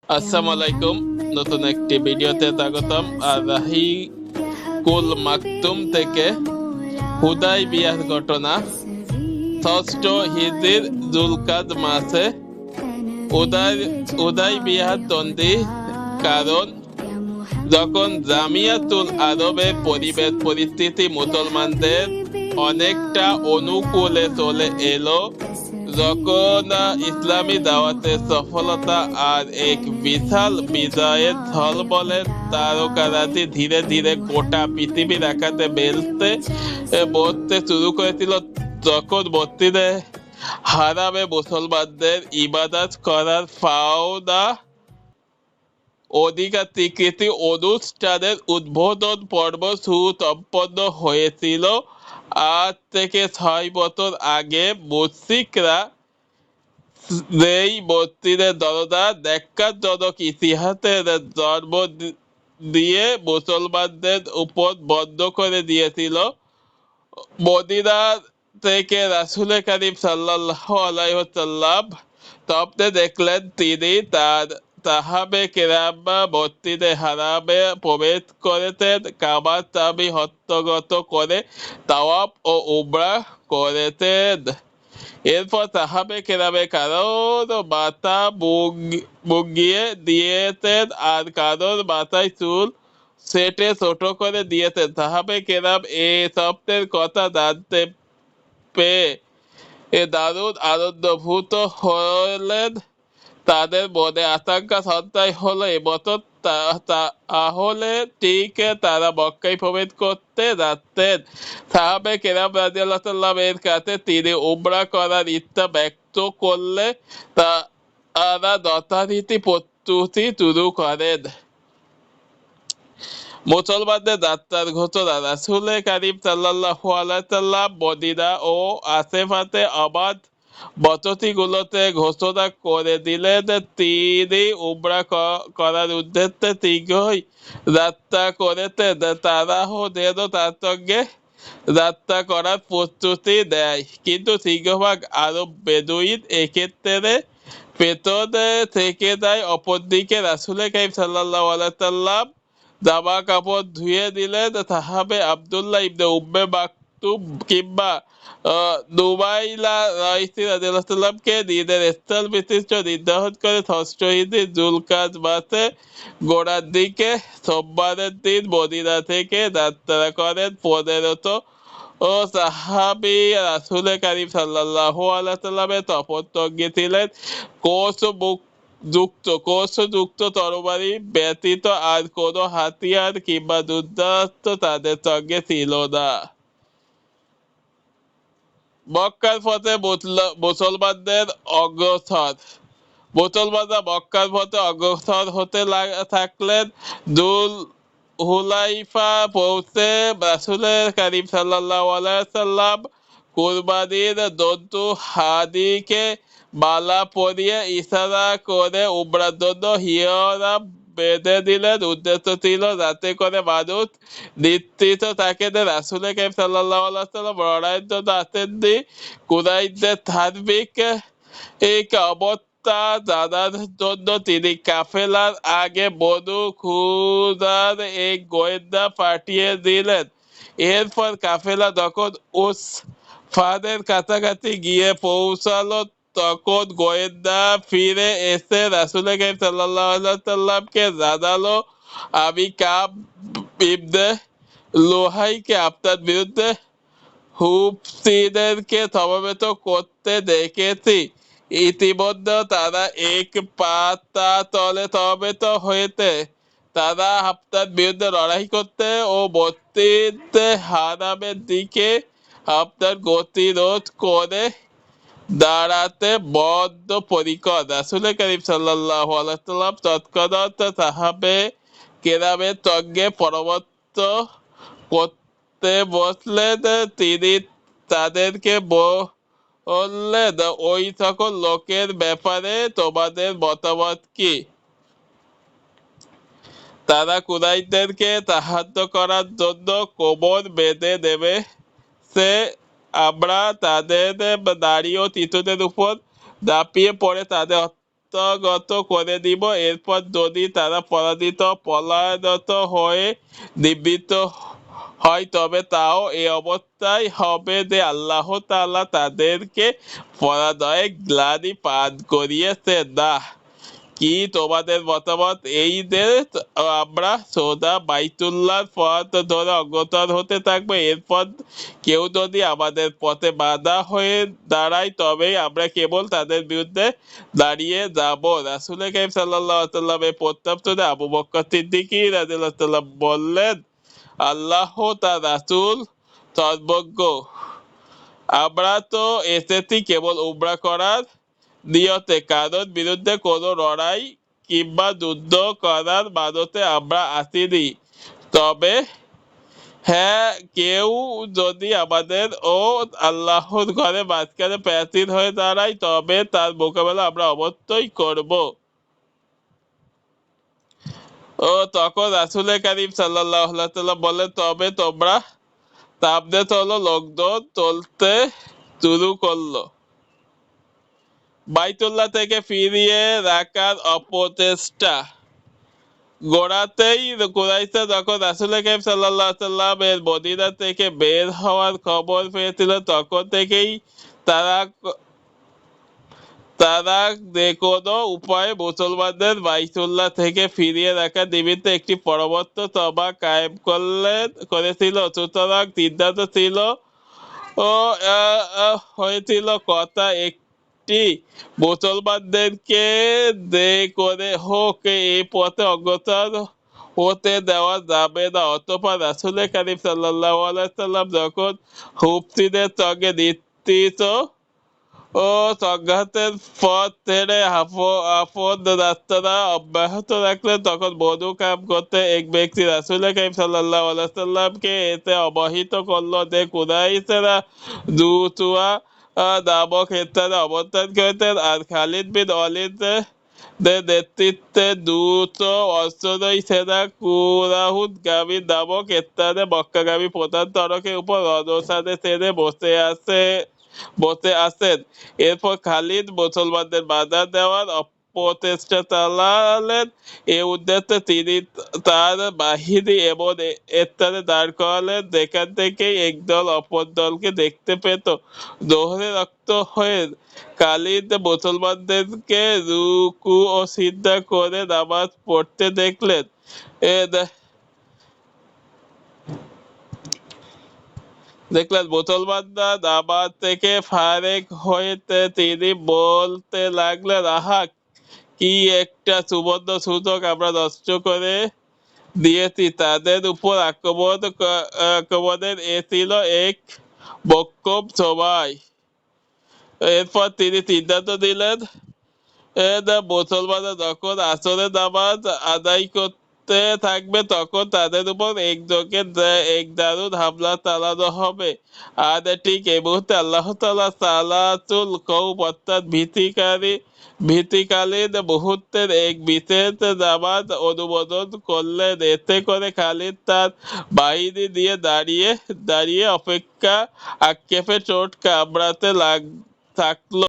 আসসালামু আলাইকুম, নতুন একটি ভিডিওতে স্বাগতম। আর রাহি কুল মাকতুম থেকে হুদাইবিয়ার ঘটনা। ষষ্ঠ হিজরির জুলকাদ মাসে হুদাইবিয়ার সন্ধি, কারণ যখন জামিয়াতুল আরবে পরিবেশ পরিস্থিতি মুসলমানদের অনেকটা অনুকূলে চলে এলো, যখন ইসলামী দাওয়াতের সফলতা আর এক বিশাল বিজয়ের ঝড় বলে তারকারাজি ধীরে ধীরে গোটা পৃথিবীর আকাশে বসতে শুরু করেছিল, তখন বস্তিতে হারামে মুসলমানদের ইবাদত করার ফাওদা অধিকার স্বীকৃতি অনুষ্ঠানের উদ্বোধন পর্ব সুসম্পন্ন হয়েছিল। আজ থেকে 6 বছর আগে মুশরিকরা যেই মসজিদের দরজা ন্যাক্কারজনক ইতিহাসের জন্ম দিয়ে মুসলমানদের উপর বন্ধ করে দিয়েছিল, মদিনা থেকে রাসূল কারীম সাল্লাল্লাহু আলাইহি ওয়াসাল্লাম স্বপ্নে দেখলেন তিনি তার সাহাবে কেরাম মসজিদে হারামে প্রবেশ করেছেন, কাবার চাবি হস্তগত করে তাওয়াফ ও উমরা করেছেন। এরপর সাহাবে কেরামে কারোর মাথা মুগিয়ে দিয়েছেন আর কারোর মাথায় চুল সেটে ছোট করে দিয়েছেন। সাহাবে কেরাম এই স্বপ্নের কথা জানতে পেয়ে দারুণ আনন্দভূত হলেন। তাদের মনে আশঙ্কা সঞ্চয় হলো এবছর তাহলে ঠিক তারা মক্কায় প্রবেশ করতে যাচ্ছেন। সাহাবে কেরাম রাদিয়াল্লাহু এর কাছে তিনি উমরা করার ইচ্ছা ব্যক্ত করলে তারা যথারীতি প্রস্তুতি শুরু করেন। মুসলমানদের যাত্রার ঘোষণা। রাসূল কারীম সাল্লাল্লাহু আলাইহি সাল্লাম মদিনা ও আশেপাশে আবাদ বসতিগুলোতে ঘোষণা করে দিলেন তিনি উমরা করার উদ্দেশ্যে শীঘ্রই যাত্রা করেছেন। তারাও যেন তার সঙ্গে যাত্রা করার প্রস্তুতি দেয়, কিন্তু সিংহভাগ আরব বেদুইন এক্ষেত্রে পেছনে থেকে যায়। অপরদিকে রাসূল কারীম সাল্লাল্লাহু আলাইহি সাল্লাম জামা কাপড় ধুয়ে দিলেন। সাহাবে আব্দুল্লাহ ইবনে উম্মে মাকতুম কিংবা নুমাইলা রাইসি রাদিয়াল্লাহু আনহুকে নিজের স্থল বিশিষ্ট নির্ধারণ করে ষষ্ঠ হিজরি জুলকাদ মাসে গোড়ার দিকে সোমবারের দিন মদিনা থেকে যাত্রা করেন 1500 সাহাবী। রাসূল কারীম সাল্লাল্লাহু আলাইহি সাল্লামের তপস্বজ্ঞী ছিলেন কোষযুক্ত তরবারি ব্যতীত আর কোনো হাতিয়ার কিংবা যুদ্ধাস্ত্র তাদের সঙ্গে ছিল না। মক্কার পথে মুসলমানদের অগ্রসর। মুসলমানরা মক্কার পথে অগ্রসর হতে থাকলেন। দুল হুলাইফা পৌঁছে রাসূল কারীম সাল্লাল্লাহু আলাইহি সাল্লাম কুরবানির জন্তু হাদিকে মালা পরিয়ে ইশারা করে উমরার জন্য হিয়রা বেঁধে দিলেন। উদ্দেশ্য ছিল যাতে করে মানুষ নিশ্চিত থাকে যে রাসূল কারীম সাল্লাল্লাহু আলাইহি সাল্লাম লড়াইয়ের জন্য আসেননি। কুরাইশদের ধার্মিক অবস্থা জানার জন্য তিনি কাফেলার আগে বনু খুজার এক গোয়েন্দা পাঠিয়ে দিলেন। এরপর কাফেলা যখন উসফানের কাছাকাছি গিয়ে পৌঁছালো, তখন গোয়েন্দা ফিরে এসে রাসূল কারীম সাল্লাল্লাহু আলাইহি সাল্লামকে জানালো, আমি কাব ইবনে লুহাইকে আপনার বিরুদ্ধে হুবশীদেরকে সমবেত করতে দেখেছি। ইতিমধ্যে তারা এক পাতাতলে সমবেত হয়েছে। তারা আপনার বিরুদ্ধে লড়াই করতে ও মসজিদ হারামের দিকে আপনার গতিরোধ করে দাঁড়াতে বদ্ধপরিকর। রাসূল কারীম সাল্লাল্লাহু আলাইহি সাল্লাম তৎক্ষণাৎ সাহাবে কেরামের সঙ্গে পরামর্শ করতে বসলেন। তিনি তাদেরকে বললেন, ওই সকল লোকের ব্যাপারে তোমাদের মতামত কি? তারা কুরাইশদেরকে সাহায্য করার জন্য কোমর বেঁধে নেমেছে। আমরা তাদের নারী ও শিশুদের উপর ঝাঁপিয়ে পড়ে তাদের হস্তগত করে দিব। এরপর যদি তারা পলায়নত হয়ে নিবৃত্ত হয় তবে তাও এই অবস্থায় হবে যে আল্লাহ তাআলা তাদেরকে পরাজয়ের গ্লানি পান করিয়েছেন না। কি তোমাদের মতামত? এই যে আমরা সোজা বাইতুল্লাহর পথ ধরে অগ্রসর হতে থাকবো, এরপর কেউ যদি আমাদের পথে বাধা হয়ে দাঁড়ায় তবেই আমরা কেবল তাদের বিরুদ্ধে দাঁড়িয়ে যাব। রাসূল কারীম সাল্লাল্লাহু আলাইহি ওয়াসাল্লামের প্রস্তাব শুনে আবু বকর সিদ্দিকী রাদিয়াল্লাহু তাআলা বললেন, আল্লাহ তার রাসূল সর্বজ্ঞ, আমরা তো এসেছি কেবল উমরা করার নিয়তে, কারোর বিরুদ্ধে কোনো লড়াই কিংবা যুদ্ধ করার মানতে আমরা আসিনি। তবে হ্যাঁ, কেউ যদি আমাদের ও আল্লাহর ঘরে মাঝখানে প্রাচীর হয়ে দাঁড়ায় তবে তার মোকাবেলা আমরা অবশ্যই করব। ও তখন রাসূল কারীম সাল্লাল্লাহু আলাইহি ওয়াসাল্লাম বলেন, তবে তোমরা সামনে চলো। লোকজন চলতে শুরু করলো। বাইতুল্লাহ থেকে ফিরিয়ে রাখার অপচেষ্টা গোড়াতেই কুরাইশরা যখন রাসূল কারীম সাল্লাল্লাহু আলাইহি ওয়াসাল্লাম এর মদিনা থেকে বের হওয়ার খবর পেয়েছিল তখন থেকেই তারা তারা যে কোনো উপায়ে মুসলমানদের বাইতুল্লাহ থেকে ফিরিয়ে রাখার নিমিত্তে একটি পরবর্তী সভা কায়েম করেছিল। সুতরাং সিদ্ধান্ত ছিল ও হয়েছিল কথা একটি, মুসলমানদেরকে যে করে হোক এই পথে অগ্রসর হতে দেওয়া যাবে না। অতঃপর রাসূল কারীম সাল্লাল্লাহু আলাইহি ওয়াসাল্লাম যখন হুবশীদের সঙ্গে নিশ্চিত ও সংঘাতের পথ ছেড়ে আপন রাস্তা অব্যাহত রাখলেন তখন বনু কাব করতে এক ব্যক্তি রাসূল কারীম সাল্লাল্লাহু আলাইহি ওয়াসাল্লামকে এতে অবহিত করলো যে কুরাইশরা যুতুয়া নামক স্থানে অবস্থান করেছেন আর খালিদ বিন ওয়ালিদ নেতৃত্বে দুটো অশ্বারোহী সেনা কুরাহুদগামী নামক স্থানে মক্কাগামী প্রধান সড়কের উপর রণসানে ছেড়ে বসে আছেন। এরপর খালিদ মুসলমানদের বাধা দেওয়ার প্রচেষ্টা চালালেন। এ উদ্দেশ্যে তিনি তার বাহিনী এমন স্থানে দাঁড় করালেন যেখান থেকে একদল অপর দলকে দেখতে পেত। জোহরে রক্ত হয়ে খালিদ মুসলমানদেরকে রুকু ও সিজদা করে নামাজ পড়তে দেখলেন। মুসলমানরা নামাজ থেকে ফারেক হইতে তিনি বলতে লাগলেন, আহা, কি একটা সুবর্ণ সুযোগ আমরা নষ্ট করে দিয়েছি। তাদের উপর আক্রমণের এ ছিল এক মোক্ষম সময়। এরপর তিনি সিদ্ধান্ত দিলেন, মুসলমানরা যখন আসরের নামাজ আদায় করতে থাকবে তখন তাদের উপর একযোগে এক দারুণ হামলা চালানো হবে। আর ঠিক এই মুহূর্তে আল্লাহ তাআলা সালাতুল কওম অর্থাৎ ভীতিকালীন মুহূর্তের এক বিশেষ নামাজ অনুমোদন করলেন। এতে করে খালিদ তার বাহিনী নিয়ে দাঁড়িয়ে অপেক্ষা আক্ষেপে চোট কামড়াতে থাকলো।